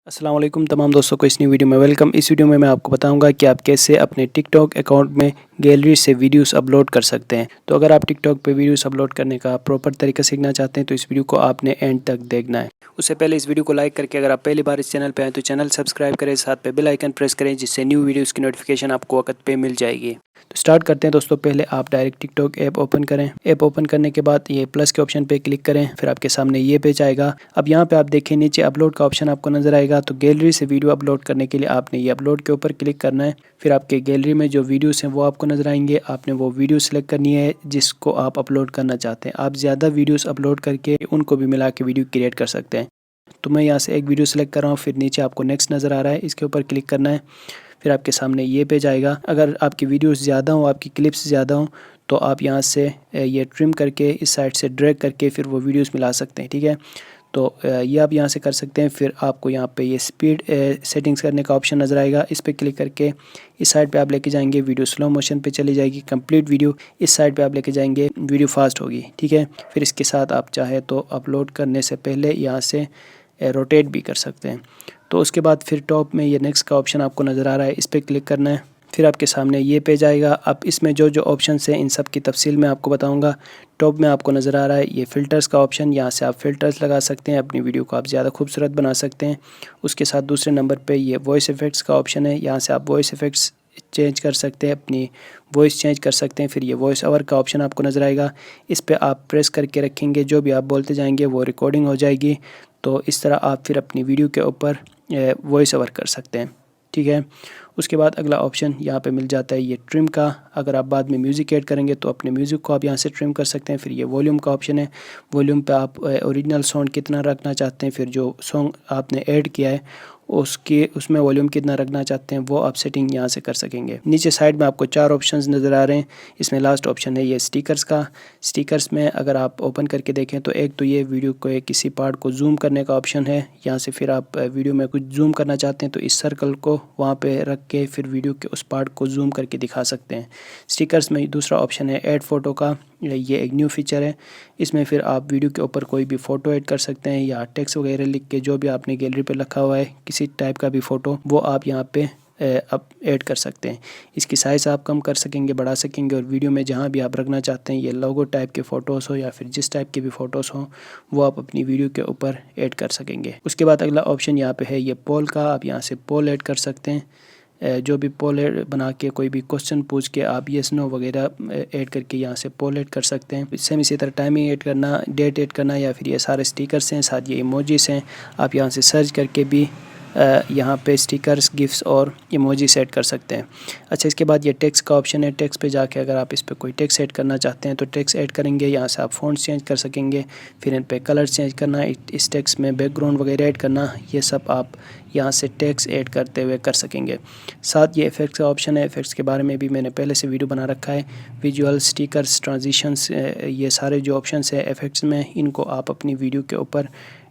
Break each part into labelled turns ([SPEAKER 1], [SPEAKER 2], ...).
[SPEAKER 1] अस्सलाम वालेकुम तमाम दोस्तों को इस न्यू वीडियो में वेलकम। इस वीडियो में मैं आपको बताऊंगा कि आप कैसे अपने टिकटॉक अकाउंट में गैलरी से वीडियोस अपलोड कर सकते हैं। तो अगर आप टिकटॉक पे वीडियोस अपलोड करने का प्रॉपर तरीका सीखना चाहते हैं तो इस वीडियो को आपने एंड तक देखना है। उससे पहले इस वीडियो को लाइक करके अगर आप पहली बार इस चैनल पर आए तो चैनल सब्सक्राइब करें, साथ पे बेल आइकन प्रेस करें जिससे न्यू वीडियोज़ की नोटिफिकेशन आपको वक्त पे मिल जाएगी। तो स्टार्ट करते हैं दोस्तों। पहले आप डायरेक्ट टिकटॉक ऐप ओपन करें। ऐप ओपन करने के बाद ये प्लस के ऑप्शन पे क्लिक करें, फिर आपके सामने ये पेज आएगा। अब यहाँ पे आप देखें नीचे अपलोड का ऑप्शन आपको नजर आएगा। तो गैलरी से वीडियो अपलोड करने के लिए आपने ये अपलोड के ऊपर क्लिक करना है। फिर आपके गैलरी में जो वीडियोस हैं वो आपको नजर आएंगे। आपने वो वीडियो सेलेक्ट करनी है जिसको आप अपलोड करना चाहते हैं। आप ज़्यादा वीडियोस अपलोड करके उनको भी मिला के वीडियो क्रिएट कर सकते हैं। तो मैं यहाँ से एक वीडियो सेलेक्ट कर रहा हूँ। फिर नीचे आपको नेक्स्ट नज़र आ रहा है, इसके ऊपर क्लिक करना है। फिर आपके सामने ये पेज आएगा। अगर आपकी वीडियोस ज़्यादा हो, आपकी क्लिप्स ज़्यादा हो तो आप यहाँ से ये ट्रिम करके इस साइड से ड्रैग करके फिर वो वीडियोस मिला सकते हैं। ठीक है, तो ये आप यहाँ से कर सकते हैं। फिर आपको यहाँ पे ये स्पीड सेटिंग्स करने का ऑप्शन नज़र आएगा। इस पर क्लिक करके इस साइड पे आप लेके जाएंगे, वीडियो स्लो मोशन पे चली जाएगी। कंप्लीट वीडियो इस साइड पे आप लेके जाएंगे, वीडियो फास्ट होगी। ठीक है, फिर इसके साथ आप चाहे तो अपलोड करने से पहले यहाँ से रोटेट भी कर सकते हैं। तो उसके बाद फिर टॉप में ये नेक्स्ट का ऑप्शन आपको नज़र आ रहा है, इस पर क्लिक करना है। फिर आपके सामने ये पेज आएगा। अब इसमें जो जो ऑप्शंस हैं इन सब की तफसील मैं आपको बताऊंगा। टॉप में आपको नज़र आ रहा है ये फ़िल्टर्स का ऑप्शन, यहाँ से आप फ़िल्टर्स लगा सकते हैं, अपनी वीडियो को आप ज़्यादा खूबसूरत बना सकते हैं। उसके साथ दूसरे नंबर पे ये वॉइस इफ़ेक्ट्स का ऑप्शन है, यहाँ से आप वॉइस इफ़ेक्ट्स चेंज कर सकते हैं, अपनी वॉइस चेंज कर सकते हैं। फिर ये वॉइस ओवर का ऑप्शन आपको नज़र आएगा, इस पर आप प्रेस करके रखेंगे, जो भी आप बोलते जाएंगे वो रिकॉर्डिंग हो जाएगी। तो इस तरह आप फिर अपनी वीडियो के ऊपर वॉइस ओवर कर सकते हैं। ठीक है, उसके बाद अगला ऑप्शन यहाँ पे मिल जाता है ये ट्रिम का। अगर आप बाद में म्यूज़िक ऐड करेंगे तो अपने म्यूज़िक को आप यहाँ से ट्रिम कर सकते हैं। फिर ये वॉल्यूम का ऑप्शन है, वॉल्यूम पे आप ओरिजिनल साउंड कितना रखना चाहते हैं, फिर जो सॉन्ग आपने ऐड किया है उसमें वॉल्यूम कितना रखना चाहते हैं वो आप सेटिंग यहाँ से कर सकेंगे। नीचे साइड में आपको 4 ऑप्शंस नज़र आ रहे हैं। इसमें लास्ट ऑप्शन है ये स्टिकर्स का। स्टिकर्स में अगर आप ओपन करके देखें तो एक तो ये वीडियो को किसी पार्ट को जूम करने का ऑप्शन है, यहाँ से फिर आप वीडियो में कुछ जूम करना चाहते हैं तो इस सर्कल को वहाँ पे रख के फिर वीडियो के उस पार्ट को जूम करके दिखा सकते हैं। स्टिकर्स में दूसरा ऑप्शन है ऐड फ़ोटो का, ये एक न्यू फीचर है। इसमें फिर आप वीडियो के ऊपर कोई भी फ़ोटो ऐड कर सकते हैं या टेक्स्ट वगैरह लिख के जो भी आपने गैलरी पे रखा हुआ है किसी टाइप का भी फ़ोटो वो आप यहाँ पे अब ऐड कर सकते हैं। इसकी साइज़ आप कम कर सकेंगे, बढ़ा सकेंगे, और वीडियो में जहाँ भी आप रखना चाहते हैं ये लोगो टाइप के फ़ोटोज़ हो या फिर जिस टाइप के भी फ़ोटोज़ हों वो आप अपनी वीडियो के ऊपर ऐड कर सकेंगे। उसके बाद अगला ऑप्शन यहाँ पे है ये पोल का। आप यहाँ से पोल ऐड कर सकते हैं, जो भी पोल बना के कोई भी क्वेश्चन पूछ के आप येस नो वगैरह ऐड करके यहाँ से पोल ऐड कर सकते हैं। सेम इसी तरह टाइमिंग ऐड करना, डेट ऐड करना, या फिर ये सारे स्टिकर्स हैं, साथ ये इमोजीज हैं, आप यहाँ से सर्च करके भी यहाँ पे स्टिकर्स, गिफ्स और इमोजी सेट कर सकते हैं। अच्छा, इसके बाद ये टेक्स्ट का ऑप्शन है। टेक्स्ट पे जाके अगर आप इस पर कोई टेक्स्ट ऐड करना चाहते हैं तो टेक्स्ट ऐड करेंगे, यहाँ से आप फ़ॉन्ट्स चेंज कर सकेंगे। फिर इन पे कलर चेंज करना, इस टेक्स्ट में बैकग्राउंड वगैरह ऐड करना, ये सब आप यहाँ से टेक्स्ट ऐड करते हुए कर सकेंगे। साथ ये इफ़ेक्ट्स का ऑप्शन है। इफ़ेक्ट्स के बारे में भी मैंने पहले से वीडियो बना रखा है। विजुअल, स्टिकर्स, ट्रांजिशंस, ये सारे जो ऑप्शंस है इफ़ेक्ट्स में, इनको आप अपनी वीडियो के ऊपर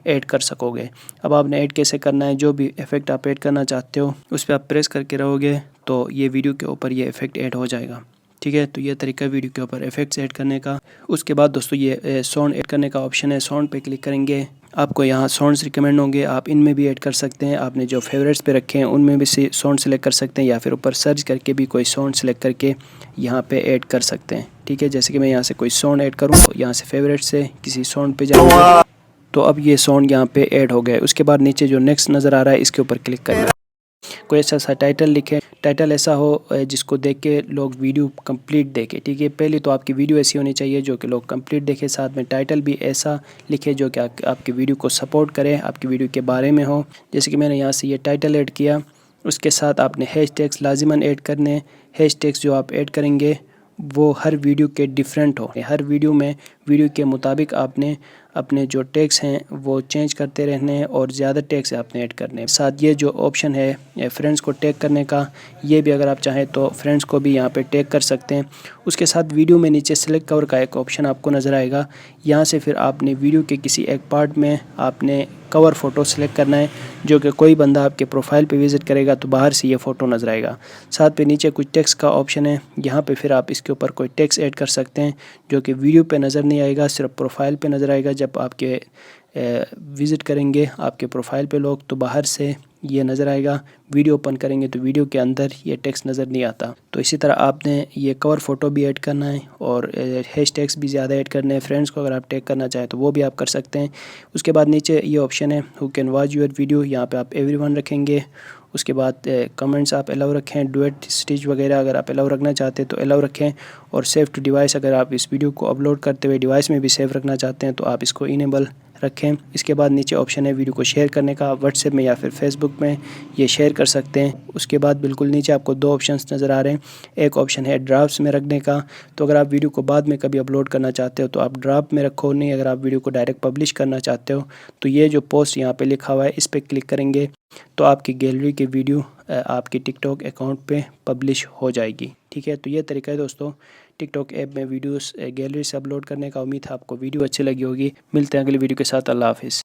[SPEAKER 1] ऐड कर सकोगे। अब आपने ऐड कैसे करना है, जो भी इफ़ेक्ट आप ऐड करना चाहते हो उस पर आप प्रेस करके रहोगे तो ये वीडियो के ऊपर ये इफ़ेक्ट ऐड हो जाएगा। ठीक है, तो ये तरीका वीडियो के ऊपर इफ़ेक्ट्स ऐड करने का। उसके बाद दोस्तों ये साउंड ऐड करने का ऑप्शन है। साउंड पे क्लिक करेंगे, आपको यहाँ साउंड्स रिकमेंड होंगे, आप इनमें भी ऐड कर सकते हैं। आपने जो फेवरेट्स पे रखे हैं उनमें भी से साउंड सेलेक्ट कर सकते हैं, या फिर ऊपर सर्च करके भी कोई साउंड सेलेक्ट करके यहाँ पे ऐड कर सकते हैं। ठीक है, जैसे कि मैं यहाँ से कोई साउंड ऐड करूँ तो यहाँ से फेवरेट से किसी साउंड पे जाऊँगा तो अब ये साउंड यहाँ पे ऐड हो गया। उसके बाद नीचे जो नेक्स्ट नज़र आ रहा है इसके ऊपर क्लिक करना है। कोई ऐसा सा टाइटल लिखे, टाइटल ऐसा हो जिसको देख के लोग वीडियो कंप्लीट देखें। ठीक है, पहले तो आपकी वीडियो ऐसी होनी चाहिए जो कि लोग कंप्लीट देखें, साथ में टाइटल भी ऐसा लिखे जो कि आपकी वीडियो को सपोर्ट करे, आपकी वीडियो के बारे में हो। जैसे कि मैंने यहाँ से ये टाइटल ऐड किया, उसके साथ आपने हैशटैग्स लाजिमन ऐड करने। हैशटैग्स जो आप ऐड करेंगे वो हर वीडियो के डिफरेंट हो, हर वीडियो में वीडियो के मुताबिक आपने अपने जो टैग्स हैं वो चेंज करते रहने हैं और ज़्यादा टैग्स आपने ऐड करने हैं। साथ ये जो ऑप्शन है फ्रेंड्स को टैग करने का, ये भी अगर आप चाहें तो फ्रेंड्स को भी यहाँ पे टैग कर सकते हैं। उसके साथ वीडियो में नीचे सेलेक्ट कवर का एक ऑप्शन आपको नज़र आएगा, यहाँ से फिर आपने वीडियो के किसी एक पार्ट में आपने कवर फ़ोटो सेलेक्ट करना है, जो कि कोई बंदा आपके प्रोफाइल पे विज़िट करेगा तो बाहर से ये फ़ोटो नज़र आएगा। साथ पे नीचे कुछ टेक्स्ट का ऑप्शन है, यहाँ पे फिर आप इसके ऊपर कोई टेक्स्ट ऐड कर सकते हैं जो कि वीडियो पे नज़र नहीं आएगा, सिर्फ प्रोफाइल पे नज़र आएगा जब आपके विज़िट करेंगे आपके प्रोफाइल पे लोग तो बाहर से ये नज़र आएगा, वीडियो ओपन करेंगे तो वीडियो के अंदर ये टेक्स्ट नज़र नहीं आता। तो इसी तरह आपने ये कवर फ़ोटो भी ऐड करना है और हैशटैग्स भी ज़्यादा ऐड करने हैं। फ्रेंड्स को अगर आप टैग करना चाहें तो वो भी आप कर सकते हैं। उसके बाद नीचे ये ऑप्शन है who can watch your video, यहाँ पे आप एवरीवन रखेंगे। उसके बाद कमेंट्स आप अलाउ रखें, डुएट स्टिच वगैरह अगर आप अलाउ रखना चाहते हैं तो अलाउ रखें। और सेव टू डिवाइस, अगर आप इस वीडियो को अपलोड करते हुए डिवाइस में भी सेव रखना चाहते हैं तो आप इसको इनेबल रखें। इसके बाद नीचे ऑप्शन है वीडियो को शेयर करने का, व्हाट्सएप में या फिर फेसबुक में ये शेयर कर सकते हैं। उसके बाद बिल्कुल नीचे आपको दो ऑप्शंस नज़र आ रहे हैं। एक ऑप्शन है ड्राफ्ट्स में रखने का, तो अगर आप वीडियो को बाद में कभी अपलोड करना चाहते हो तो आप ड्राफ्ट में रखो, नहीं अगर आप वीडियो को डायरेक्ट पब्लिश करना चाहते हो तो ये जो पोस्ट यहाँ पे लिखा हुआ है इस पर क्लिक करेंगे तो आपकी गैलरी की वीडियो आपके टिकटॉक अकाउंट पे पब्लिश हो जाएगी। ठीक है, तो ये तरीका है दोस्तों टिकटॉक ऐप में वीडियोस गैलरी से अपलोड करने का। उम्मीद है आपको वीडियो अच्छी लगी होगी। मिलते हैं अगली वीडियो के साथ। अल्लाह हाफिज़।